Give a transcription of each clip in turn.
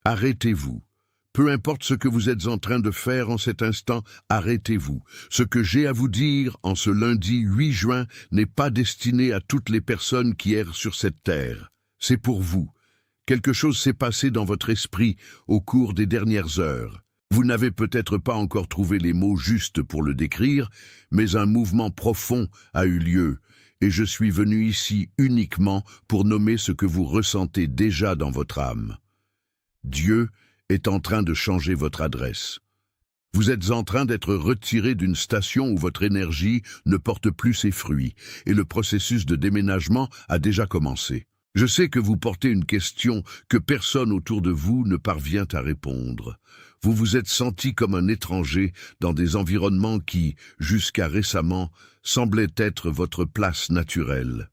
Arrêtez-vous. Peu importe ce que vous êtes en train de faire en cet instant, arrêtez-vous. Ce que j'ai à vous dire en ce lundi 8 juin n'est pas destiné à toutes les personnes qui errent sur cette terre. C'est pour vous. Quelque chose s'est passé dans votre esprit au cours des dernières heures. Vous n'avez peut-être pas encore trouvé les mots justes pour le décrire, mais un mouvement profond a eu lieu, et je suis venu ici uniquement pour nommer ce que vous ressentez déjà dans votre âme. Dieu est en train de changer votre adresse. Vous êtes en train d'être retiré d'une station où votre énergie ne porte plus ses fruits, et le processus de déménagement a déjà commencé. Je sais que vous portez une question que personne autour de vous ne parvient à répondre. Vous vous êtes senti comme un étranger dans des environnements qui, jusqu'à récemment, semblaient être votre place naturelle.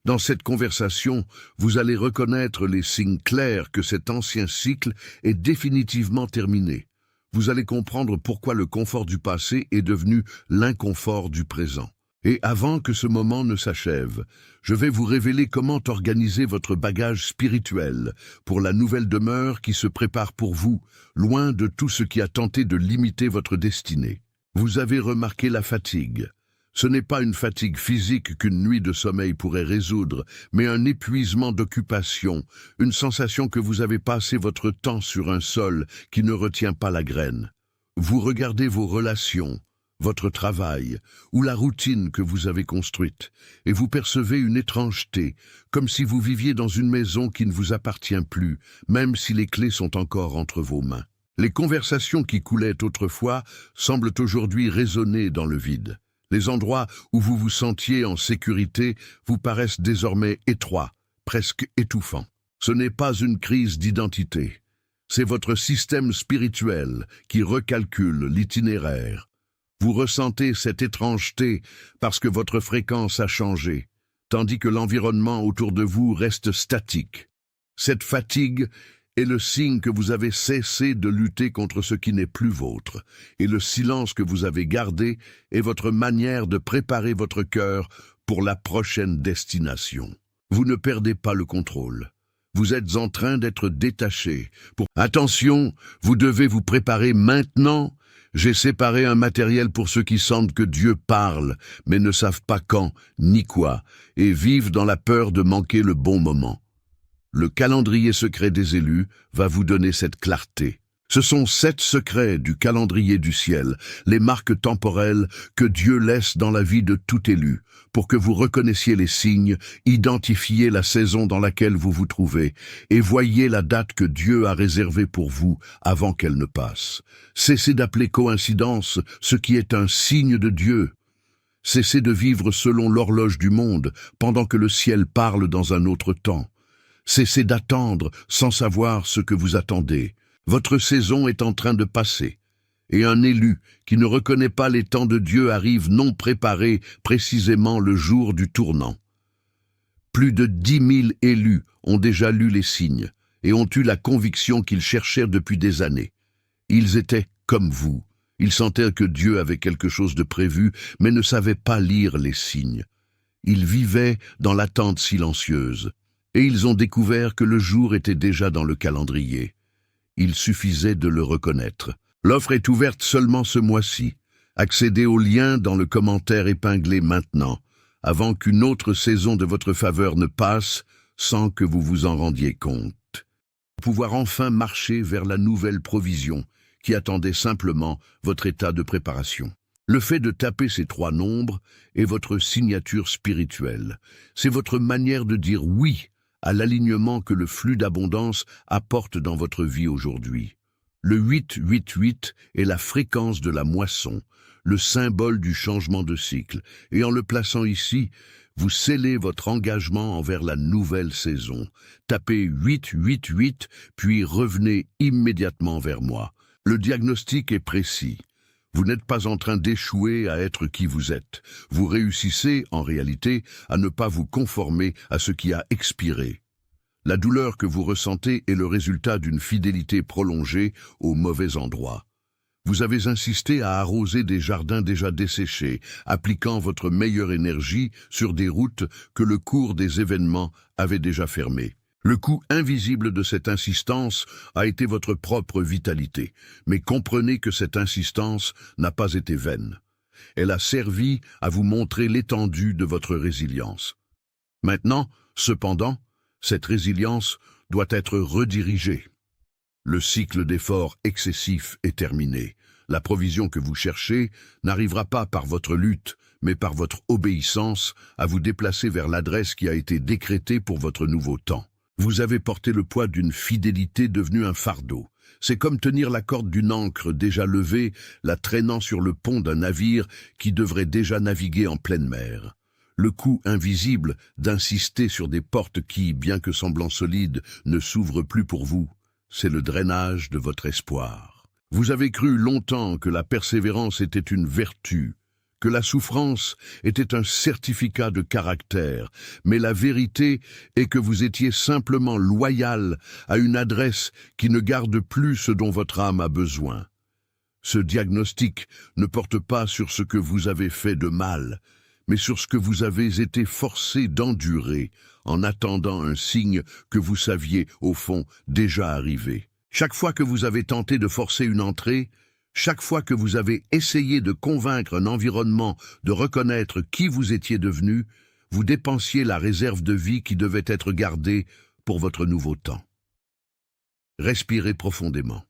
Dans cette conversation, vous allez reconnaître les signes clairs que cet ancien cycle est définitivement terminé. Vous allez comprendre pourquoi le confort du passé est devenu l'inconfort du présent. Et avant que ce moment ne s'achève, je vais vous révéler comment organiser votre bagage spirituel pour la nouvelle demeure qui se prépare pour vous, loin de tout ce qui a tenté de limiter votre destinée. Vous avez remarqué la fatigue. Ce n'est pas une fatigue physique qu'une nuit de sommeil pourrait résoudre, mais un épuisement d'occupation, une sensation que vous avez passé votre temps sur un sol qui ne retient pas la graine. Vous regardez vos relations, votre travail ou la routine que vous avez construite, et vous percevez une étrangeté, comme si vous viviez dans une maison qui ne vous appartient plus, même si les clés sont encore entre vos mains. Les conversations qui coulaient autrefois semblent aujourd'hui résonner dans le vide. Les endroits où vous vous sentiez en sécurité vous paraissent désormais étroits, presque étouffants. Ce n'est pas une crise d'identité. C'est votre système spirituel qui recalcule l'itinéraire. Vous ressentez cette étrangeté parce que votre fréquence a changé, tandis que l'environnement autour de vous reste statique. Cette fatigue est le signe que vous avez cessé de lutter contre ce qui n'est plus vôtre, et le silence que vous avez gardé est votre manière de préparer votre cœur pour la prochaine destination. Vous ne perdez pas le contrôle. Vous êtes en train d'être détaché. Attention, vous devez vous préparer maintenant. J'ai séparé un matériel pour ceux qui sentent que Dieu parle, mais ne savent pas quand ni quoi, et vivent dans la peur de manquer le bon moment. Le calendrier secret des élus va vous donner cette clarté. Ce sont 7 secrets du calendrier du ciel, les marques temporelles que Dieu laisse dans la vie de tout élu, pour que vous reconnaissiez les signes, identifiez la saison dans laquelle vous vous trouvez, et voyez la date que Dieu a réservée pour vous avant qu'elle ne passe. Cessez d'appeler coïncidence ce qui est un signe de Dieu. Cessez de vivre selon l'horloge du monde, pendant que le ciel parle dans un autre temps. Cessez d'attendre sans savoir ce que vous attendez. Votre saison est en train de passer, et un élu qui ne reconnaît pas les temps de Dieu arrive non préparé précisément le jour du tournant. Plus de 10 000 élus ont déjà lu les signes et ont eu la conviction qu'ils cherchèrent depuis des années. Ils étaient comme vous. Ils sentaient que Dieu avait quelque chose de prévu, mais ne savaient pas lire les signes. Ils vivaient dans l'attente silencieuse. Et ils ont découvert que le jour était déjà dans le calendrier. Il suffisait de le reconnaître. L'offre est ouverte seulement ce mois-ci. Accédez au lien dans le commentaire épinglé maintenant, avant qu'une autre saison de votre faveur ne passe sans que vous vous en rendiez compte. Pouvoir enfin marcher vers la nouvelle provision qui attendait simplement votre état de préparation. Le fait de taper ces 3 nombres est votre signature spirituelle. C'est votre manière de dire oui à l'alignement que le flux d'abondance apporte dans votre vie aujourd'hui. Le 888 est la fréquence de la moisson, le symbole du changement de cycle, et en le plaçant ici, vous scellez votre engagement envers la nouvelle saison. Tapez 888, puis revenez immédiatement vers moi. Le diagnostic est précis. Vous n'êtes pas en train d'échouer à être qui vous êtes. Vous réussissez, en réalité, à ne pas vous conformer à ce qui a expiré. La douleur que vous ressentez est le résultat d'une fidélité prolongée au mauvais endroit. Vous avez insisté à arroser des jardins déjà desséchés, appliquant votre meilleure énergie sur des routes que le cours des événements avait déjà fermées. Le coût invisible de cette insistance a été votre propre vitalité, mais comprenez que cette insistance n'a pas été vaine. Elle a servi à vous montrer l'étendue de votre résilience. Maintenant, cependant, cette résilience doit être redirigée. Le cycle d'efforts excessif est terminé. La provision que vous cherchez n'arrivera pas par votre lutte, mais par votre obéissance à vous déplacer vers l'adresse qui a été décrétée pour votre nouveau temps. Vous avez porté le poids d'une fidélité devenue un fardeau. C'est comme tenir la corde d'une ancre déjà levée, la traînant sur le pont d'un navire qui devrait déjà naviguer en pleine mer. Le coût invisible d'insister sur des portes qui, bien que semblant solides, ne s'ouvrent plus pour vous, c'est le drainage de votre espoir. Vous avez cru longtemps que la persévérance était une vertu, que la souffrance était un certificat de caractère, mais la vérité est que vous étiez simplement loyal à une adresse qui ne garde plus ce dont votre âme a besoin. Ce diagnostic ne porte pas sur ce que vous avez fait de mal, mais sur ce que vous avez été forcé d'endurer en attendant un signe que vous saviez, au fond, déjà arrivé. Chaque fois que vous avez tenté de forcer une entrée, chaque fois que vous avez essayé de convaincre un environnement de reconnaître qui vous étiez devenu, vous dépensiez la réserve de vie qui devait être gardée pour votre nouveau temps. Respirez profondément.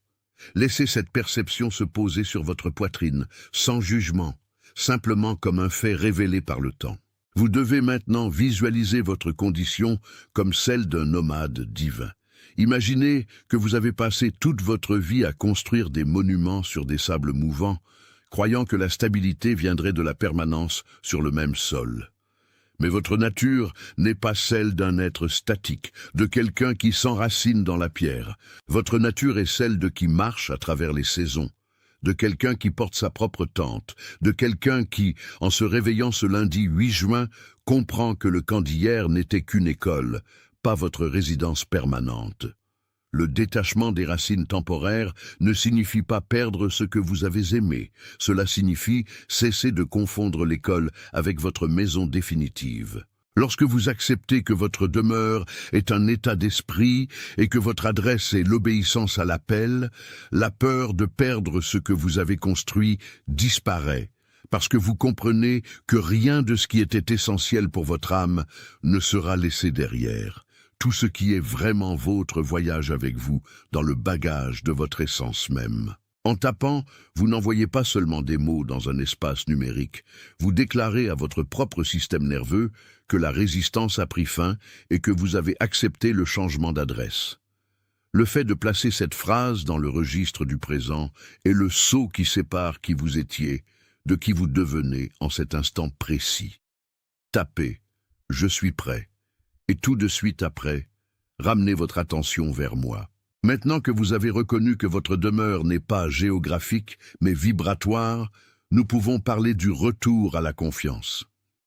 Laissez cette perception se poser sur votre poitrine, sans jugement, simplement comme un fait révélé par le temps. Vous devez maintenant visualiser votre condition comme celle d'un nomade divin. Imaginez que vous avez passé toute votre vie à construire des monuments sur des sables mouvants, croyant que la stabilité viendrait de la permanence sur le même sol. Mais votre nature n'est pas celle d'un être statique, de quelqu'un qui s'enracine dans la pierre. Votre nature est celle de qui marche à travers les saisons, de quelqu'un qui porte sa propre tente, de quelqu'un qui, en se réveillant ce lundi 8 juin, comprend que le camp d'hier n'était qu'une école, pas votre résidence permanente. Le détachement des racines temporaires ne signifie pas perdre ce que vous avez aimé. Cela signifie cesser de confondre l'école avec votre maison définitive. Lorsque vous acceptez que votre demeure est un état d'esprit et que votre adresse est l'obéissance à l'appel, la peur de perdre ce que vous avez construit disparaît, parce que vous comprenez que rien de ce qui était essentiel pour votre âme ne sera laissé derrière. Tout ce qui est vraiment vôtre voyage avec vous dans le bagage de votre essence même. En tapant, vous n'envoyez pas seulement des mots dans un espace numérique, vous déclarez à votre propre système nerveux que la résistance a pris fin et que vous avez accepté le changement d'adresse. Le fait de placer cette phrase dans le registre du présent est le sceau qui sépare qui vous étiez de qui vous devenez en cet instant précis. Tapez « Je suis prêt ». Et tout de suite après, ramenez votre attention vers moi. Maintenant que vous avez reconnu que votre demeure n'est pas géographique, mais vibratoire, nous pouvons parler du retour à la confiance.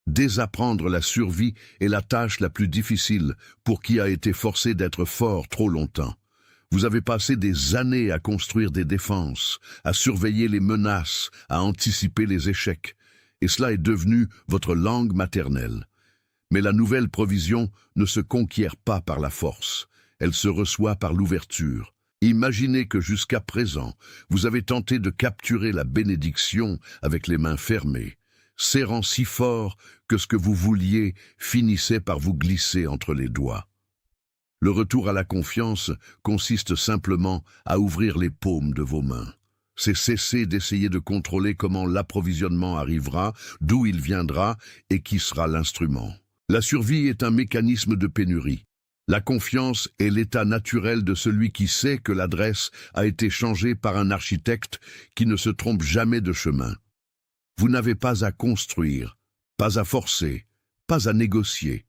Désapprendre la survie est la tâche la plus difficile pour qui a été forcé d'être fort trop longtemps. Vous avez passé des années à construire des défenses, à surveiller les menaces, à anticiper les échecs, et cela est devenu votre langue maternelle. Mais la nouvelle provision ne se conquiert pas par la force, elle se reçoit par l'ouverture. Imaginez que jusqu'à présent, vous avez tenté de capturer la bénédiction avec les mains fermées, serrant si fort que ce que vous vouliez finissait par vous glisser entre les doigts. Le retour à la confiance consiste simplement à ouvrir les paumes de vos mains. C'est cesser d'essayer de contrôler comment l'approvisionnement arrivera, d'où il viendra et qui sera l'instrument. La survie est un mécanisme de pénurie. La confiance est l'état naturel de celui qui sait que l'adresse a été changée par un architecte qui ne se trompe jamais de chemin. Vous n'avez pas à construire, pas à forcer, pas à négocier.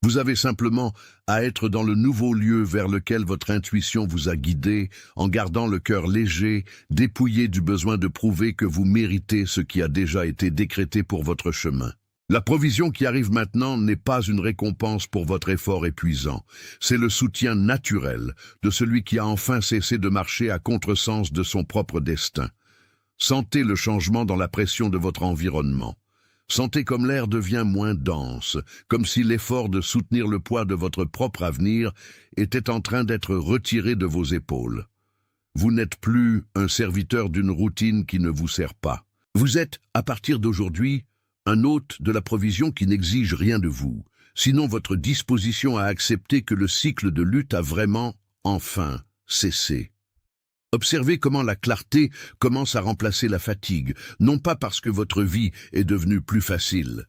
Vous avez simplement à être dans le nouveau lieu vers lequel votre intuition vous a guidé, en gardant le cœur léger, dépouillé du besoin de prouver que vous méritez ce qui a déjà été décrété pour votre chemin. La provision qui arrive maintenant n'est pas une récompense pour votre effort épuisant. C'est le soutien naturel de celui qui a enfin cessé de marcher à contresens de son propre destin. Sentez le changement dans la pression de votre environnement. Sentez comme l'air devient moins dense, comme si l'effort de soutenir le poids de votre propre avenir était en train d'être retiré de vos épaules. Vous n'êtes plus un serviteur d'une routine qui ne vous sert pas. Vous êtes, à partir d'aujourd'hui, un hôte de la provision qui n'exige rien de vous, sinon votre disposition à accepter que le cycle de lutte a vraiment, enfin, cessé. Observez comment la clarté commence à remplacer la fatigue, non pas parce que votre vie est devenue plus facile,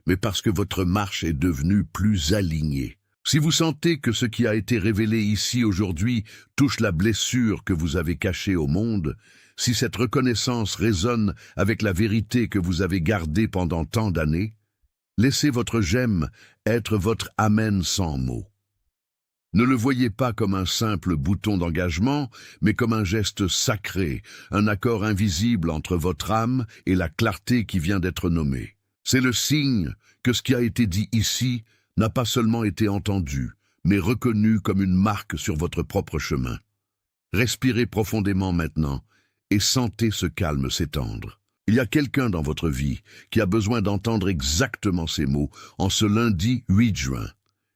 mais parce que votre marche est devenue plus alignée. Si vous sentez que ce qui a été révélé ici aujourd'hui touche la blessure que vous avez cachée au monde, si cette reconnaissance résonne avec la vérité que vous avez gardée pendant tant d'années, laissez votre j'aime être votre amen sans mots. Ne le voyez pas comme un simple bouton d'engagement, mais comme un geste sacré, un accord invisible entre votre âme et la clarté qui vient d'être nommée. C'est le signe que ce qui a été dit ici n'a pas seulement été entendu, mais reconnu comme une marque sur votre propre chemin. Respirez profondément maintenant et sentez ce calme s'étendre. Il y a quelqu'un dans votre vie qui a besoin d'entendre exactement ces mots en ce lundi 8 juin.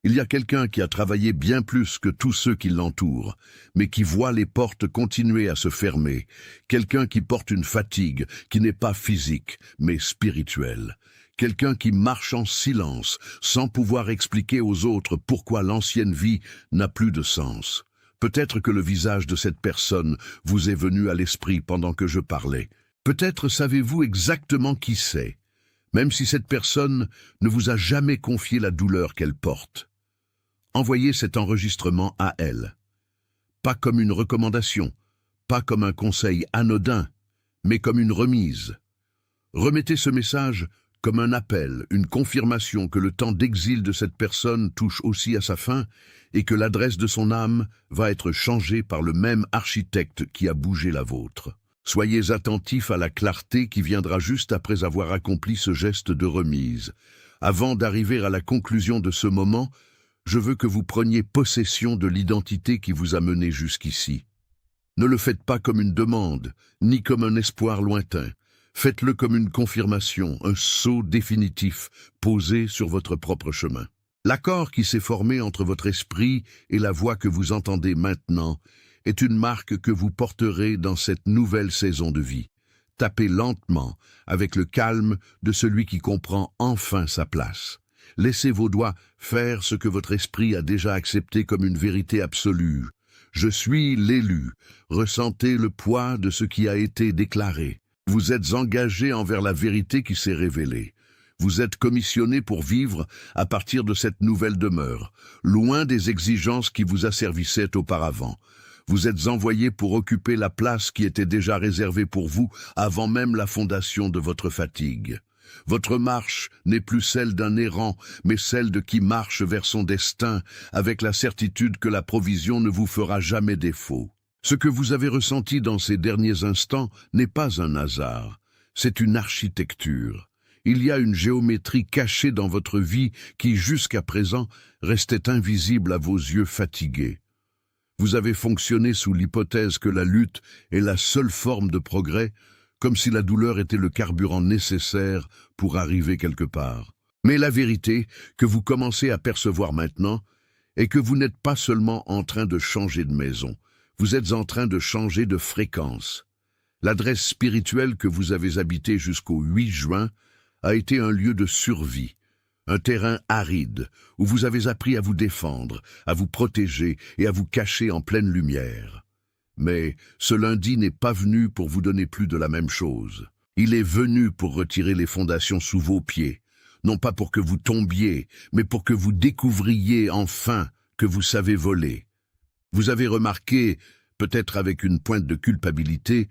Il y a quelqu'un qui a travaillé bien plus que tous ceux qui l'entourent, mais qui voit les portes continuer à se fermer. Quelqu'un qui porte une fatigue qui n'est pas physique, mais spirituelle. Quelqu'un qui marche en silence, sans pouvoir expliquer aux autres pourquoi l'ancienne vie n'a plus de sens. Peut-être que le visage de cette personne vous est venu à l'esprit pendant que je parlais. Peut-être savez-vous exactement qui c'est, même si cette personne ne vous a jamais confié la douleur qu'elle porte. Envoyez cet enregistrement à elle. Pas comme une recommandation, pas comme un conseil anodin, mais comme une remise. Remettez ce message comme un appel, une confirmation que le temps d'exil de cette personne touche aussi à sa fin et que l'adresse de son âme va être changée par le même architecte qui a bougé la vôtre. Soyez attentifs à la clarté qui viendra juste après avoir accompli ce geste de remise. Avant d'arriver à la conclusion de ce moment, je veux que vous preniez possession de l'identité qui vous a mené jusqu'ici. Ne le faites pas comme une demande, ni comme un espoir lointain. Faites-le comme une confirmation, un sceau définitif posé sur votre propre chemin. L'accord qui s'est formé entre votre esprit et la voix que vous entendez maintenant est une marque que vous porterez dans cette nouvelle saison de vie. Tapez lentement, avec le calme de celui qui comprend enfin sa place. Laissez vos doigts faire ce que votre esprit a déjà accepté comme une vérité absolue. Je suis l'élu. Ressentez le poids de ce qui a été déclaré. Vous êtes engagé envers la vérité qui s'est révélée. Vous êtes commissionné pour vivre à partir de cette nouvelle demeure, loin des exigences qui vous asservissaient auparavant. Vous êtes envoyé pour occuper la place qui était déjà réservée pour vous avant même la fondation de votre fatigue. Votre marche n'est plus celle d'un errant, mais celle de qui marche vers son destin, avec la certitude que la provision ne vous fera jamais défaut. Ce que vous avez ressenti dans ces derniers instants n'est pas un hasard, c'est une architecture. Il y a une géométrie cachée dans votre vie qui, jusqu'à présent, restait invisible à vos yeux fatigués. Vous avez fonctionné sous l'hypothèse que la lutte est la seule forme de progrès, comme si la douleur était le carburant nécessaire pour arriver quelque part. Mais la vérité que vous commencez à percevoir maintenant est que vous n'êtes pas seulement en train de changer de maison, vous êtes en train de changer de fréquence. L'adresse spirituelle que vous avez habitée jusqu'au 8 juin a été un lieu de survie, un terrain aride où vous avez appris à vous défendre, à vous protéger et à vous cacher en pleine lumière. Mais ce lundi n'est pas venu pour vous donner plus de la même chose. Il est venu pour retirer les fondations sous vos pieds, non pas pour que vous tombiez, mais pour que vous découvriez enfin que vous savez voler. Vous avez remarqué, peut-être avec une pointe de culpabilité,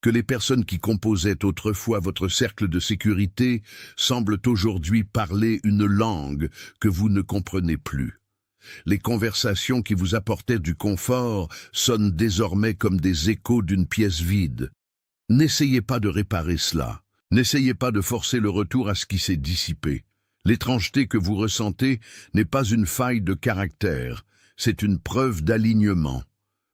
que les personnes qui composaient autrefois votre cercle de sécurité semblent aujourd'hui parler une langue que vous ne comprenez plus. Les conversations qui vous apportaient du confort sonnent désormais comme des échos d'une pièce vide. N'essayez pas de réparer cela. N'essayez pas de forcer le retour à ce qui s'est dissipé. L'étrangeté que vous ressentez n'est pas une faille de caractère, c'est une preuve d'alignement.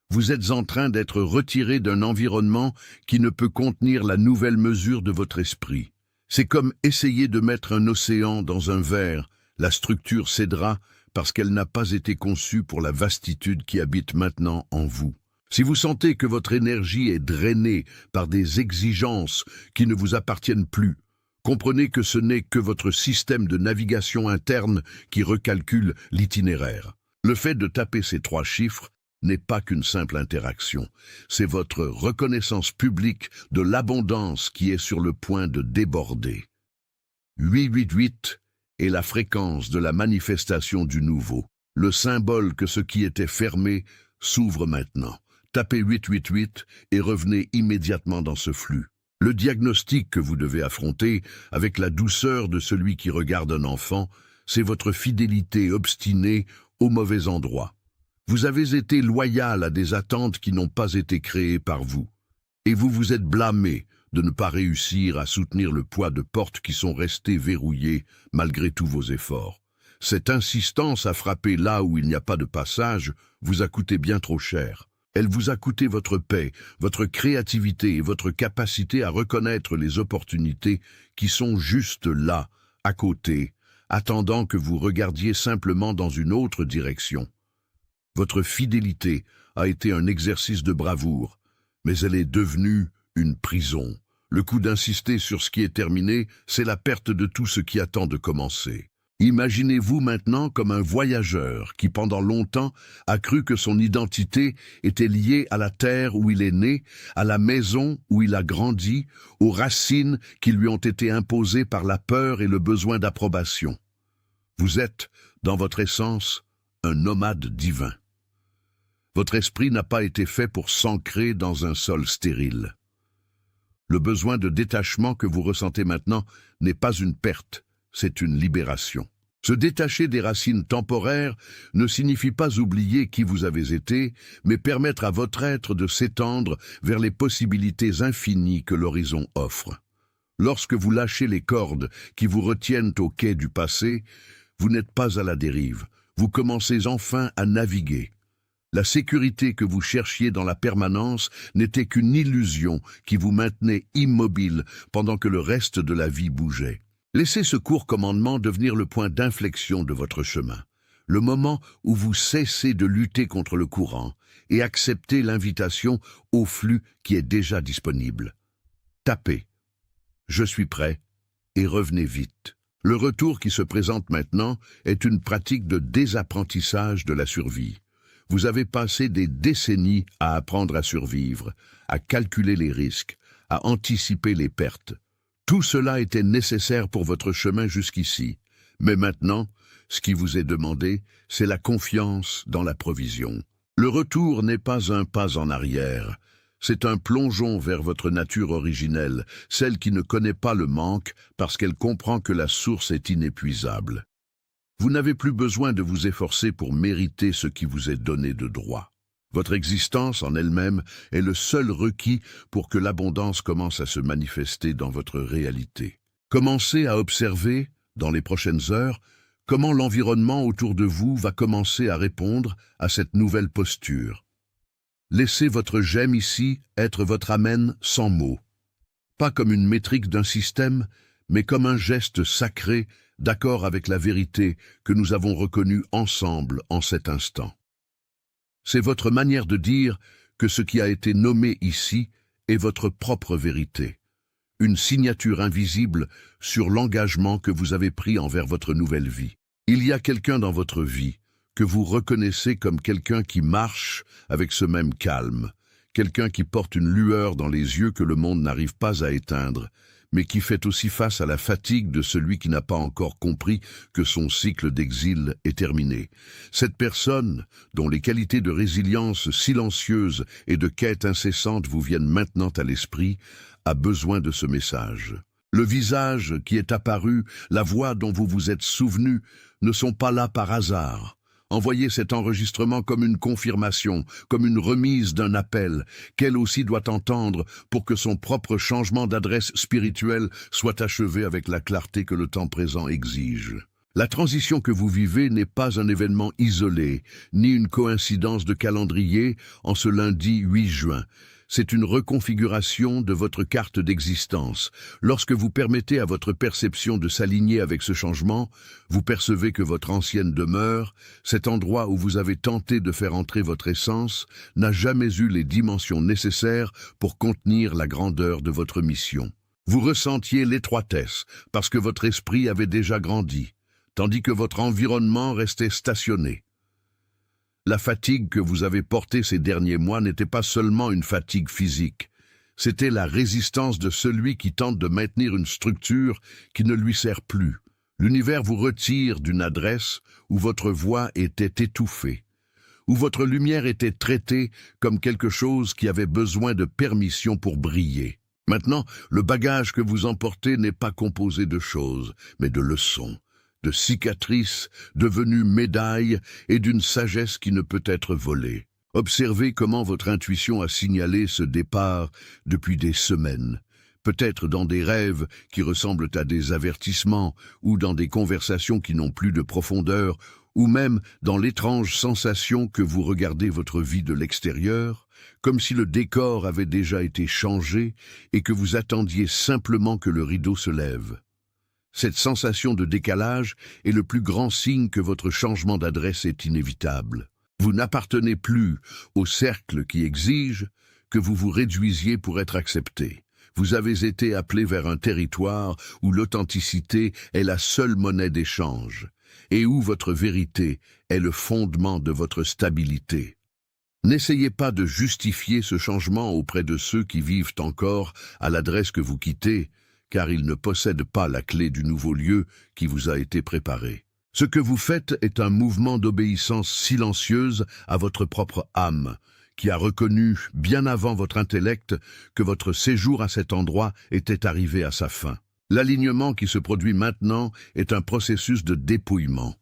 Vous êtes en train d'être retiré d'un environnement qui ne peut contenir la nouvelle mesure de votre esprit. C'est comme essayer de mettre un océan dans un verre. La structure cédera parce qu'elle n'a pas été conçue pour la vastitude qui habite maintenant en vous. Si vous sentez que votre énergie est drainée par des exigences qui ne vous appartiennent plus, comprenez que ce n'est que votre système de navigation interne qui recalcule l'itinéraire. Le fait de taper ces 3 chiffres n'est pas qu'une simple interaction. C'est votre reconnaissance publique de l'abondance qui est sur le point de déborder. 888 est la fréquence de la manifestation du nouveau, le symbole que ce qui était fermé s'ouvre maintenant. Tapez 888 et revenez immédiatement dans ce flux. Le diagnostic que vous devez affronter, avec la douceur de celui qui regarde un enfant, c'est votre fidélité obstinée au mauvais endroit. Vous avez été loyal à des attentes qui n'ont pas été créées par vous. Et vous vous êtes blâmé de ne pas réussir à soutenir le poids de portes qui sont restées verrouillées malgré tous vos efforts. Cette insistance à frapper là où il n'y a pas de passage vous a coûté bien trop cher. Elle vous a coûté votre paix, votre créativité et votre capacité à reconnaître les opportunités qui sont juste là, à côté, attendant que vous regardiez simplement dans une autre direction. Votre fidélité a été un exercice de bravoure, mais elle est devenue une prison. Le coup d'insister sur ce qui est terminé, c'est la perte de tout ce qui attend de commencer. Imaginez-vous maintenant comme un voyageur qui pendant longtemps a cru que son identité était liée à la terre où il est né, à la maison où il a grandi, aux racines qui lui ont été imposées par la peur et le besoin d'approbation. Vous êtes, dans votre essence, un nomade divin. Votre esprit n'a pas été fait pour s'ancrer dans un sol stérile. Le besoin de détachement que vous ressentez maintenant n'est pas une perte, c'est une libération. Se détacher des racines temporaires ne signifie pas oublier qui vous avez été, mais permettre à votre être de s'étendre vers les possibilités infinies que l'horizon offre. Lorsque vous lâchez les cordes qui vous retiennent au quai du passé, vous n'êtes pas à la dérive, vous commencez enfin à naviguer. La sécurité que vous cherchiez dans la permanence n'était qu'une illusion qui vous maintenait immobile pendant que le reste de la vie bougeait. Laissez ce court commandement devenir le point d'inflexion de votre chemin, le moment où vous cessez de lutter contre le courant et acceptez l'invitation au flux qui est déjà disponible. Tapez « Je suis prêt » et revenez vite. Le retour qui se présente maintenant est une pratique de désapprentissage de la survie. Vous avez passé des décennies à apprendre à survivre, à calculer les risques, à anticiper les pertes. Tout cela était nécessaire pour votre chemin jusqu'ici. Mais maintenant, ce qui vous est demandé, c'est la confiance dans la provision. Le retour n'est pas un pas en arrière. C'est un plongeon vers votre nature originelle, celle qui ne connaît pas le manque parce qu'elle comprend que la source est inépuisable. Vous n'avez plus besoin de vous efforcer pour mériter ce qui vous est donné de droit. Votre existence en elle-même est le seul requis pour que l'abondance commence à se manifester dans votre réalité. Commencez à observer, dans les prochaines heures, comment l'environnement autour de vous va commencer à répondre à cette nouvelle posture. Laissez votre j'aime ici être votre amen sans mots. Pas comme une métrique d'un système, mais comme un geste sacré d'accord avec la vérité que nous avons reconnue ensemble en cet instant. C'est votre manière de dire que ce qui a été nommé ici est votre propre vérité, une signature invisible sur l'engagement que vous avez pris envers votre nouvelle vie. Il y a quelqu'un dans votre vie que vous reconnaissez comme quelqu'un qui marche avec ce même calme, quelqu'un qui porte une lueur dans les yeux que le monde n'arrive pas à éteindre, mais qui fait aussi face à la fatigue de celui qui n'a pas encore compris que son cycle d'exil est terminé. Cette personne, dont les qualités de résilience silencieuse et de quête incessante vous viennent maintenant à l'esprit, a besoin de ce message. Le visage qui est apparu, la voix dont vous vous êtes souvenu, ne sont pas là par hasard. Envoyez cet enregistrement comme une confirmation, comme une remise d'un appel, qu'elle aussi doit entendre pour que son propre changement d'adresse spirituelle soit achevé avec la clarté que le temps présent exige. La transition que vous vivez n'est pas un événement isolé, ni une coïncidence de calendrier en ce lundi 8 juin. C'est une reconfiguration de votre carte d'existence. Lorsque vous permettez à votre perception de s'aligner avec ce changement, vous percevez que votre ancienne demeure, cet endroit où vous avez tenté de faire entrer votre essence, n'a jamais eu les dimensions nécessaires pour contenir la grandeur de votre mission. Vous ressentiez l'étroitesse parce que votre esprit avait déjà grandi, tandis que votre environnement restait stationné. La fatigue que vous avez portée ces derniers mois n'était pas seulement une fatigue physique, c'était la résistance de celui qui tente de maintenir une structure qui ne lui sert plus. L'univers vous retire d'une adresse où votre voix était étouffée, où votre lumière était traitée comme quelque chose qui avait besoin de permission pour briller. Maintenant, le bagage que vous emportez n'est pas composé de choses, mais de leçons, de cicatrices devenues médailles et d'une sagesse qui ne peut être volée. Observez comment votre intuition a signalé ce départ depuis des semaines, peut-être dans des rêves qui ressemblent à des avertissements ou dans des conversations qui n'ont plus de profondeur, ou même dans l'étrange sensation que vous regardez votre vie de l'extérieur, comme si le décor avait déjà été changé et que vous attendiez simplement que le rideau se lève. Cette sensation de décalage est le plus grand signe que votre changement d'adresse est inévitable. Vous n'appartenez plus au cercle qui exige que vous vous réduisiez pour être accepté. Vous avez été appelé vers un territoire où l'authenticité est la seule monnaie d'échange et où votre vérité est le fondement de votre stabilité. N'essayez pas de justifier ce changement auprès de ceux qui vivent encore à l'adresse que vous quittez, car ils ne possèdent pas la clé du nouveau lieu qui vous a été préparé. Ce que vous faites est un mouvement d'obéissance silencieuse à votre propre âme, qui a reconnu, bien avant votre intellect, que votre séjour à cet endroit était arrivé à sa fin. L'alignement qui se produit maintenant est un processus de dépouillement.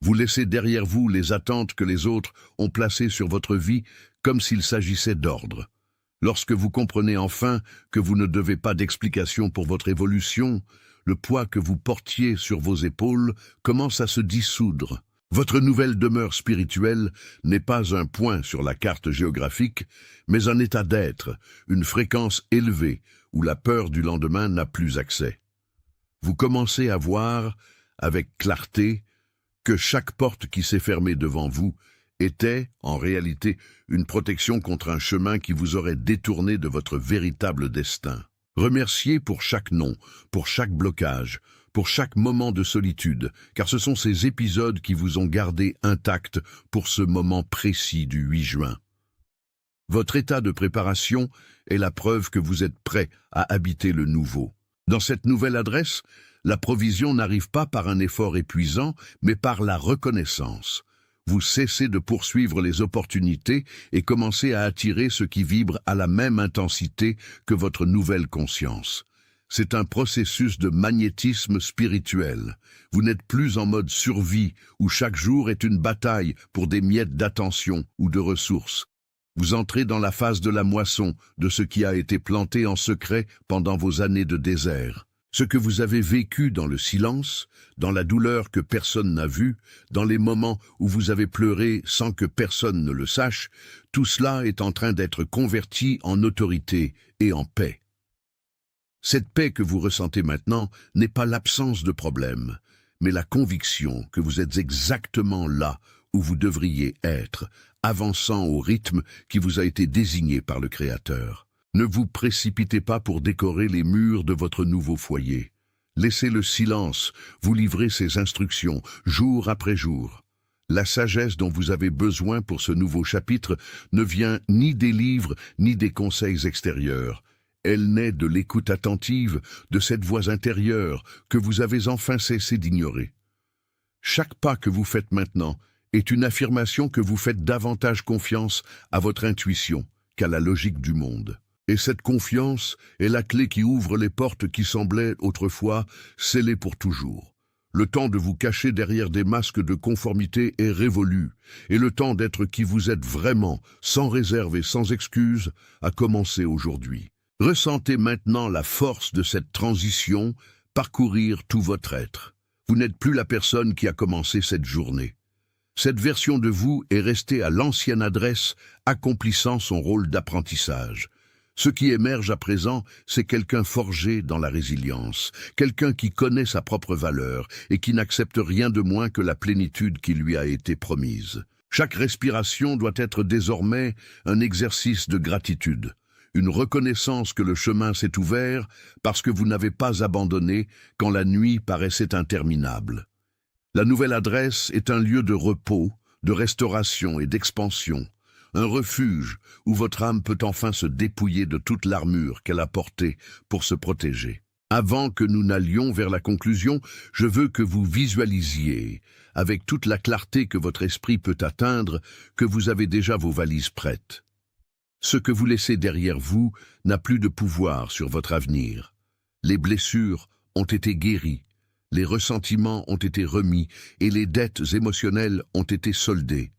Vous laissez derrière vous les attentes que les autres ont placées sur votre vie comme s'il s'agissait d'ordre. Lorsque vous comprenez enfin que vous ne devez pas d'explication pour votre évolution, le poids que vous portiez sur vos épaules commence à se dissoudre. Votre nouvelle demeure spirituelle n'est pas un point sur la carte géographique, mais un état d'être, une fréquence élevée où la peur du lendemain n'a plus accès. Vous commencez à voir, avec clarté, que chaque porte qui s'est fermée devant vous était, en réalité, une protection contre un chemin qui vous aurait détourné de votre véritable destin. Remerciez pour chaque non, pour chaque blocage, pour chaque moment de solitude, car ce sont ces épisodes qui vous ont gardé intact pour ce moment précis du 8 juin. Votre état de préparation est la preuve que vous êtes prêt à habiter le nouveau. Dans cette nouvelle adresse, la provision n'arrive pas par un effort épuisant, mais par la reconnaissance. Vous cessez de poursuivre les opportunités et commencez à attirer ce qui vibre à la même intensité que votre nouvelle conscience. C'est un processus de magnétisme spirituel. Vous n'êtes plus en mode survie, où chaque jour est une bataille pour des miettes d'attention ou de ressources. Vous entrez dans la phase de la moisson de ce qui a été planté en secret pendant vos années de désert. Ce que vous avez vécu dans le silence, dans la douleur que personne n'a vue, dans les moments où vous avez pleuré sans que personne ne le sache, tout cela est en train d'être converti en autorité et en paix. Cette paix que vous ressentez maintenant n'est pas l'absence de problème, mais la conviction que vous êtes exactement là où vous devriez être, avançant au rythme qui vous a été désigné par le Créateur. Ne vous précipitez pas pour décorer les murs de votre nouveau foyer. Laissez le silence vous livrer ses instructions, jour après jour. La sagesse dont vous avez besoin pour ce nouveau chapitre ne vient ni des livres ni des conseils extérieurs. Elle naît de l'écoute attentive de cette voix intérieure que vous avez enfin cessé d'ignorer. Chaque pas que vous faites maintenant est une affirmation que vous faites davantage confiance à votre intuition qu'à la logique du monde. Et cette confiance est la clé qui ouvre les portes qui semblaient autrefois scellées pour toujours. Le temps de vous cacher derrière des masques de conformité est révolu, et le temps d'être qui vous êtes vraiment, sans réserve et sans excuse, a commencé aujourd'hui. Ressentez maintenant la force de cette transition parcourir tout votre être. Vous n'êtes plus la personne qui a commencé cette journée. Cette version de vous est restée à l'ancienne adresse, accomplissant son rôle d'apprentissage. Ce qui émerge à présent, c'est quelqu'un forgé dans la résilience, quelqu'un qui connaît sa propre valeur et qui n'accepte rien de moins que la plénitude qui lui a été promise. Chaque respiration doit être désormais un exercice de gratitude, une reconnaissance que le chemin s'est ouvert parce que vous n'avez pas abandonné quand la nuit paraissait interminable. La nouvelle adresse est un lieu de repos, de restauration et d'expansion, un refuge où votre âme peut enfin se dépouiller de toute l'armure qu'elle a portée pour se protéger. Avant que nous n'allions vers la conclusion, je veux que vous visualisiez, avec toute la clarté que votre esprit peut atteindre, que vous avez déjà vos valises prêtes. Ce que vous laissez derrière vous n'a plus de pouvoir sur votre avenir. Les blessures ont été guéries, les ressentiments ont été remis et les dettes émotionnelles ont été soldées.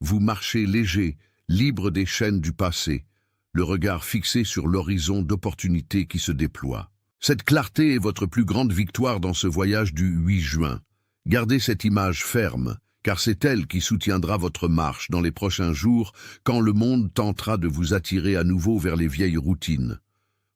Vous marchez léger, libre des chaînes du passé, le regard fixé sur l'horizon d'opportunités qui se déploie. Cette clarté est votre plus grande victoire dans ce voyage du 8 juin. Gardez cette image ferme, car c'est elle qui soutiendra votre marche dans les prochains jours quand le monde tentera de vous attirer à nouveau vers les vieilles routines.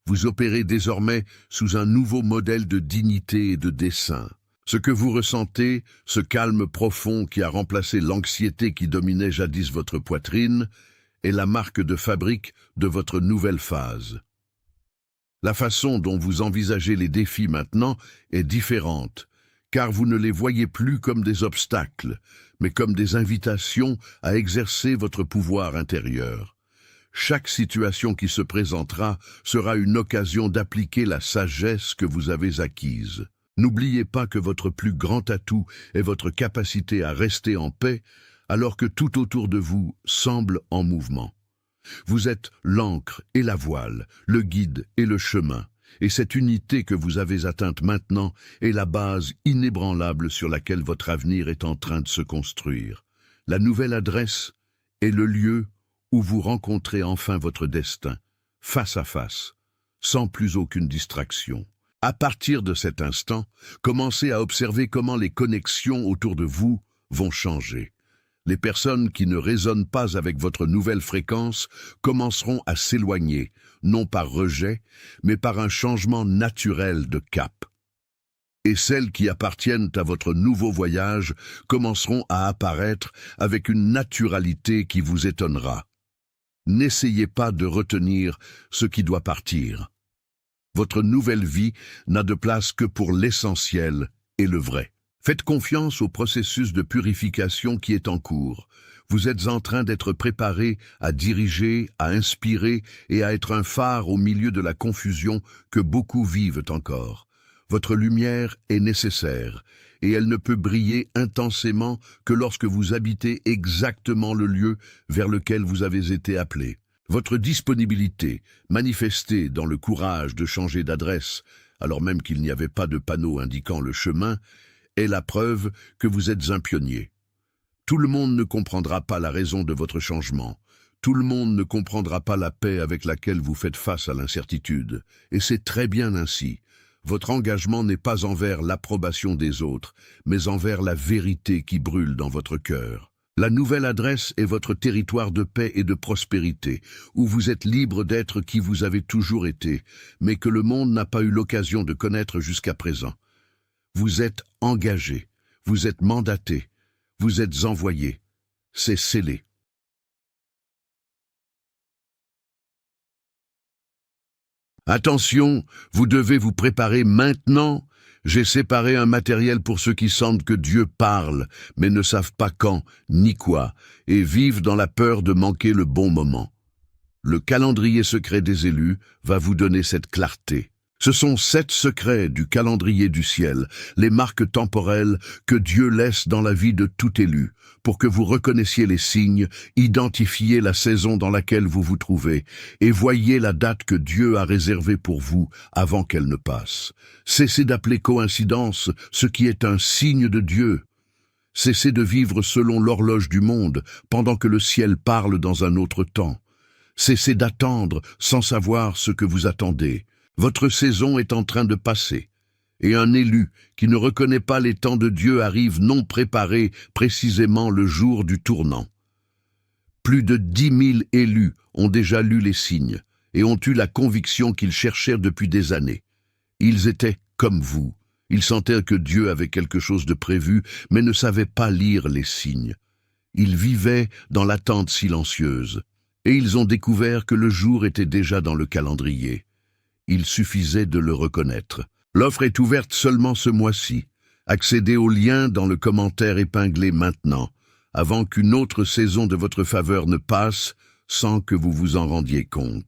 Vous opérez désormais sous un nouveau modèle de dignité et de dessein. Ce que vous ressentez, ce calme profond qui a remplacé l'anxiété qui dominait jadis votre poitrine, est la marque de fabrique de votre nouvelle phase. La façon dont vous envisagez les défis maintenant est différente, car vous ne les voyez plus comme des obstacles, mais comme des invitations à exercer votre pouvoir intérieur. Chaque situation qui se présentera sera une occasion d'appliquer la sagesse que vous avez acquise. N'oubliez pas que votre plus grand atout est votre capacité à rester en paix alors que tout autour de vous semble en mouvement. Vous êtes l'ancre et la voile, le guide et le chemin, et cette unité que vous avez atteinte maintenant est la base inébranlable sur laquelle votre avenir est en train de se construire. La nouvelle adresse est le lieu où vous rencontrez enfin votre destin, face à face, sans plus aucune distraction. À partir de cet instant, commencez à observer comment les connexions autour de vous vont changer. Les personnes qui ne résonnent pas avec votre nouvelle fréquence commenceront à s'éloigner, non par rejet, mais par un changement naturel de cap. Et celles qui appartiennent à votre nouveau voyage commenceront à apparaître avec une naturalité qui vous étonnera. N'essayez pas de retenir ce qui doit partir. Votre nouvelle vie n'a de place que pour l'essentiel et le vrai. Faites confiance au processus de purification qui est en cours. Vous êtes en train d'être préparé à diriger, à inspirer et à être un phare au milieu de la confusion que beaucoup vivent encore. Votre lumière est nécessaire et elle ne peut briller intensément que lorsque vous habitez exactement le lieu vers lequel vous avez été appelé. Votre disponibilité, manifestée dans le courage de changer d'adresse, alors même qu'il n'y avait pas de panneau indiquant le chemin, est la preuve que vous êtes un pionnier. Tout le monde ne comprendra pas la raison de votre changement. Tout le monde ne comprendra pas la paix avec laquelle vous faites face à l'incertitude. Et c'est très bien ainsi. Votre engagement n'est pas envers l'approbation des autres, mais envers la vérité qui brûle dans votre cœur. La nouvelle adresse est votre territoire de paix et de prospérité, où vous êtes libre d'être qui vous avez toujours été, mais que le monde n'a pas eu l'occasion de connaître jusqu'à présent. Vous êtes engagé, vous êtes mandaté, vous êtes envoyé. C'est scellé. Attention, vous devez vous préparer maintenant. J'ai séparé un matériel pour ceux qui sentent que Dieu parle, mais ne savent pas quand ni quoi, et vivent dans la peur de manquer le bon moment. Le calendrier secret des élus va vous donner cette clarté. Ce sont 7 secrets du calendrier du ciel, les marques temporelles que Dieu laisse dans la vie de tout élu, pour que vous reconnaissiez les signes, identifiez la saison dans laquelle vous vous trouvez, et voyez la date que Dieu a réservée pour vous avant qu'elle ne passe. Cessez d'appeler coïncidence ce qui est un signe de Dieu. Cessez de vivre selon l'horloge du monde, pendant que le ciel parle dans un autre temps. Cessez d'attendre sans savoir ce que vous attendez. Votre saison est en train de passer, et un élu qui ne reconnaît pas les temps de Dieu arrive non préparé précisément le jour du tournant. Plus de 10 000 élus ont déjà lu les signes, et ont eu la conviction qu'ils cherchèrent depuis des années. Ils étaient comme vous. Ils sentaient que Dieu avait quelque chose de prévu, mais ne savaient pas lire les signes. Ils vivaient dans l'attente silencieuse, et ils ont découvert que le jour était déjà dans le calendrier. Il suffisait de le reconnaître. L'offre est ouverte seulement ce mois-ci. Accédez au lien dans le commentaire épinglé maintenant, avant qu'une autre saison de votre faveur ne passe sans que vous vous en rendiez compte.